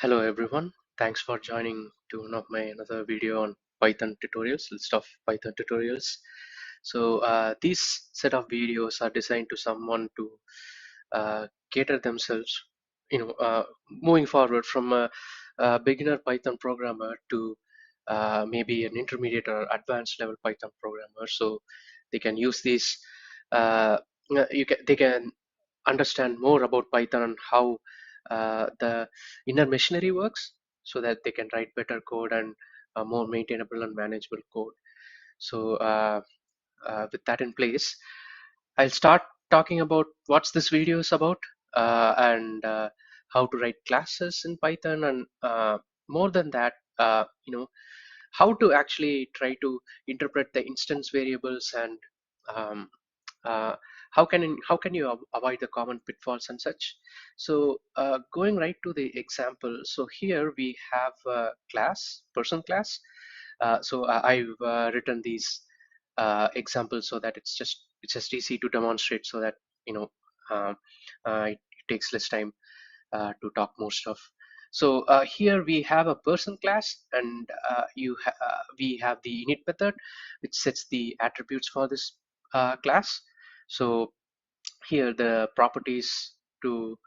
Hello everyone, thanks for joining to one of my another video on Python tutorials, list of Python tutorials. So these set of videos are designed to someone to cater themselves, moving forward from a beginner Python programmer to maybe an intermediate or advanced level Python programmer. So they can use these, they can understand more about Python and how the inner machinery works so that they can write better code and more maintainable and manageable code. So with that in place, I'll start talking about what's this video is about and how to write classes in Python and more than that, how to actually try to interpret the instance variables and um, uh, how can you avoid the common pitfalls and such. So going right to the example, so here we have a class, person class. I've written these examples so that it's just easy to demonstrate, so that you know um, it takes less time to talk more stuff. So here we have a person class, and we have the init method, which sets the attributes for this class. So here the properties to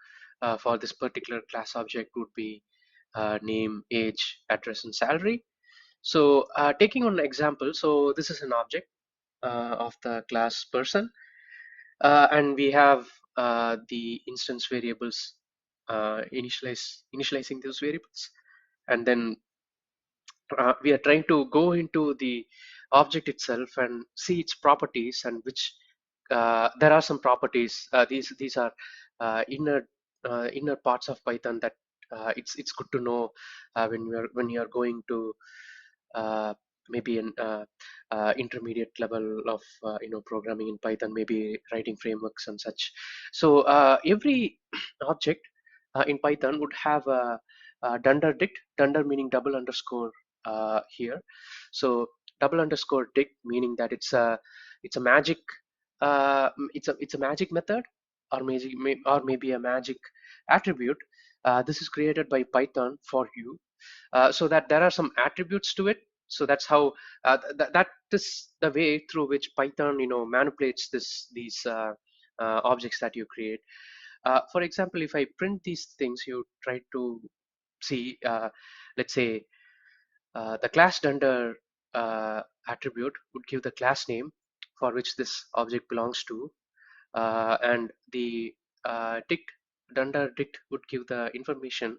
for this particular class object would be name, age, address, and salary. So taking on an example, so this is an object of the class person, and we have the instance variables initializing those variables, and then we are trying to go into the object itself and see its properties, and which there are some properties. These are inner parts of Python that it's good to know when you are going to uh, maybe an intermediate level of programming in Python, maybe writing frameworks and such. So every object in Python would have a dunder dict, dunder meaning double underscore here. So double underscore dict meaning that it's a magic it's a magic method, or maybe a magic attribute. This is created by Python for you, so that there are some attributes to it. So that's how that is the way through which Python manipulates these objects that you create. For example, if I print these things, you try to see, let's say the class dunder attribute would give the class name for which this object belongs to, and the dict dunder dict would give the information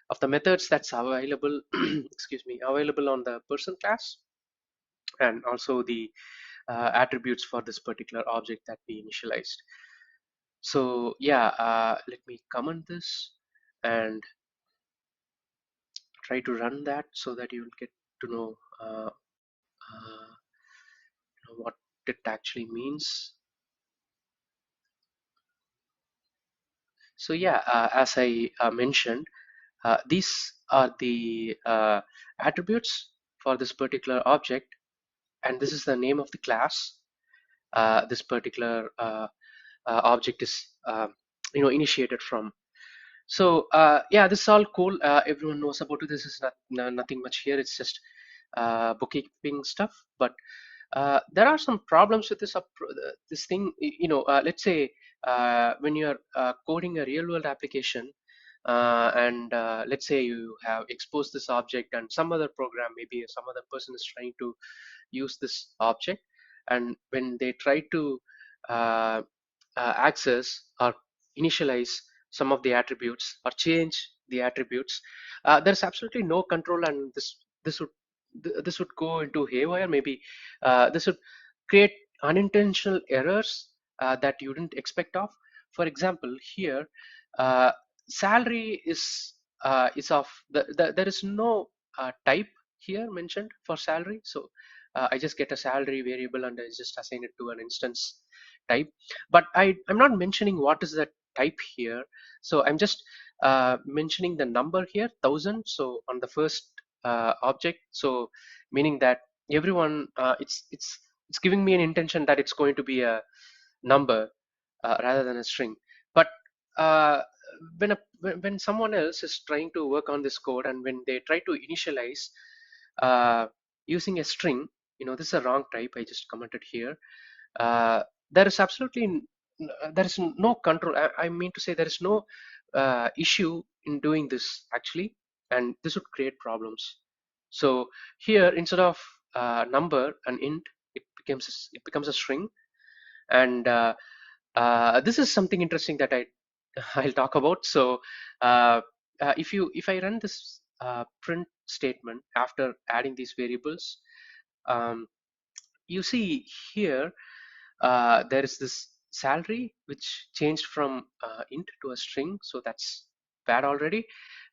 of the methods that's available excuse me, available on the person class, and also the attributes for this particular object that we initialized. So yeah, let me comment this and try to run that so that you will get to know what it actually means. So yeah, as I mentioned, these are the attributes for this particular object, and this is the name of the class this particular object is initiated from. So yeah, this is all cool. Everyone knows about it. This is nothing much here. It's just bookkeeping stuff. But there are some problems with this thing. Let's say when you are coding a real world application, and let's say you have exposed this object, and some other program, maybe some other person is trying to use this object, and when they try to uh, access or initialize some of the attributes or change the attributes, there's absolutely no control, and this would go into haywire. Maybe this would create unintentional errors that you didn't expect of. For example, here uh, salary is of there is no type here mentioned for salary. So I just get a salary variable and I just assign it to an instance type, but I'm not mentioning what is the type here. So I'm just mentioning the number here, 1,000. So on the first object, so meaning that everyone, it's giving me an intention that it's going to be a number rather than a string. But uh, when someone else is trying to work on this code, and when they try to initialize using a string, this is a wrong type. I just commented here. uh, there is absolutely there is no control. I mean to say there is no issue in doing this actually, and this would create problems. So here, instead of number and int, it becomes a string. And this is something interesting that I'll talk about. So uh, if I run this print statement after adding these variables, um, you see here there is this salary which changed from int to a string, so that's bad already.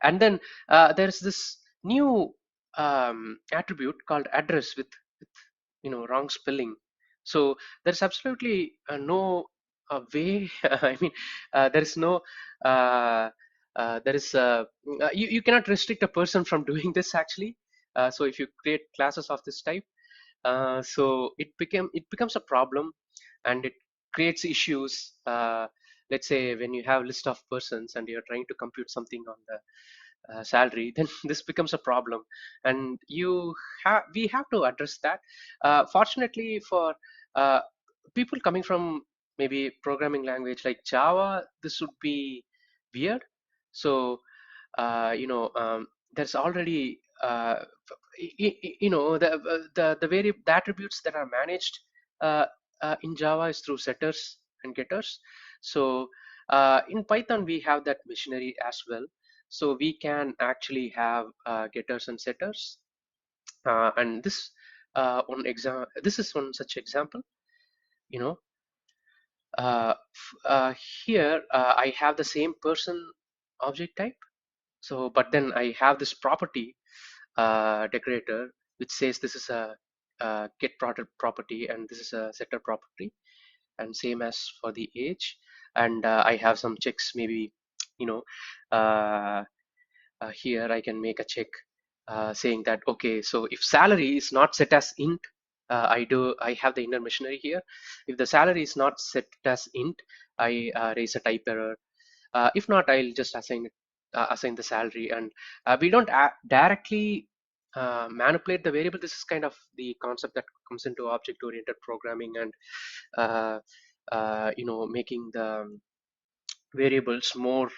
And then there's this new attribute called address with wrong spelling. So there's absolutely no way. I mean, there is no there is you cannot restrict a person from doing this actually. So if you create classes of this type, so it becomes a problem, and it creates issues. Let's say when you have list of persons and you're trying to compute something on the salary, then this becomes a problem, and we have to address that. Fortunately for uh, people coming from maybe programming language like Java, this would be weird. So there's already the attributes that are managed uh, in Java is through setters and getters. So in Python we have that machinery as well. So we can actually have getters and setters, and this is one such example. You know, here I have the same person object type. So, but then I have this property decorator which says this is a get product property and this is a setter property, and same as for the age. And I have some checks, maybe you know uh, here I can make a check saying that, okay, so if salary is not set as int, I have the inner machinery here. If the salary is not set as int, I raise a type error. If not, I'll just assign the salary. And we don't directly manipulate the variable. This is kind of the concept that comes into object-oriented programming, and making the variables more.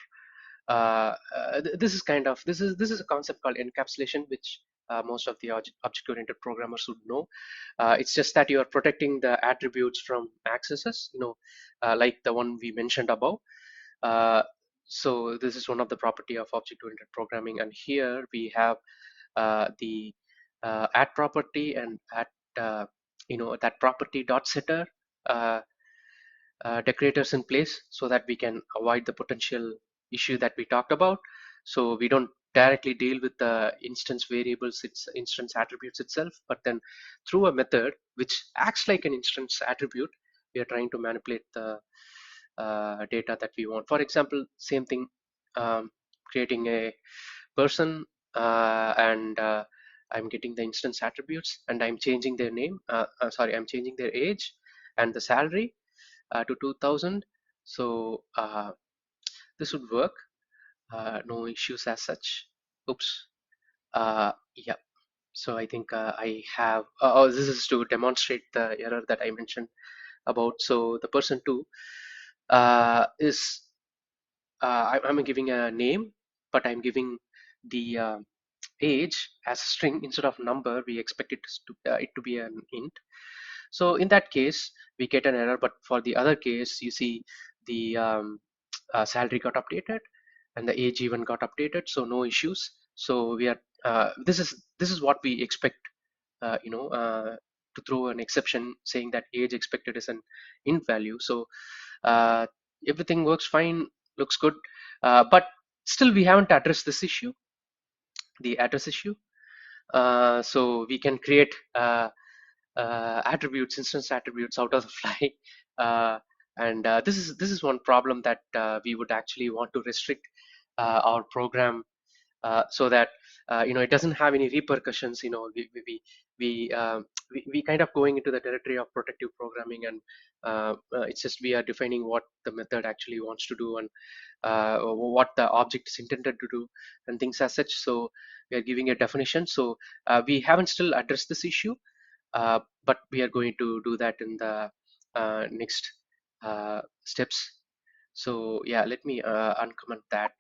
This is a concept called encapsulation, which most of the object-oriented programmers would know. It's just that you are protecting the attributes from accesses, like the one we mentioned above. uh, so this is one of the property of object-oriented programming, and here we have the add property and add that property dot setter uh, decorators in place, so that we can avoid the potential issue that we talked about. So we don't directly deal with the instance variables, its instance attributes itself, but then through a method which acts like an instance attribute, we are trying to manipulate the data that we want. For example, same thing, creating a person, and I'm getting the instance attributes, and I'm changing their name. I'm changing their age and the salary to 2000. So this would work. No issues as such. Oops. Yeah. So I think I have. This is to demonstrate the error that I mentioned about. So the person two is I'm giving a name, but I'm giving the age as a string instead of number. We expect it to be an int. So in that case, we get an error. But for the other case, you see the salary got updated and the age even got updated. So no issues. So we are this is what we expect. Uh, you know. To throw an exception saying that age expected is an int value. So uh, everything works fine, looks good, but still we haven't addressed this issue, the address issue. So we can create attributes, instance attributes out of the fly. uh, and this is one problem that we would actually want to restrict our program, so that it doesn't have any repercussions. We we kind of going into the territory of protective programming, and it's just we are defining what the method actually wants to do, and what the object is intended to do, and things as such. So we are giving a definition. So we haven't still addressed this issue, but we are going to do that in the next steps. So yeah, let me uncomment that.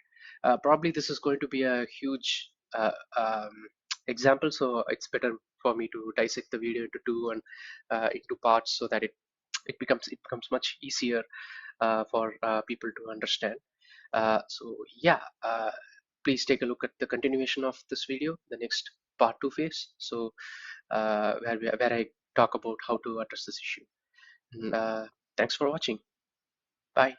Probably this is going to be a huge example, so it's better for me to dissect the video into two and into parts, so that it becomes much easier for people to understand. So yeah, please take a look at the continuation of this video, the next part 2 phase. So where I talk about how to address this issue. And, thanks for watching. Bye.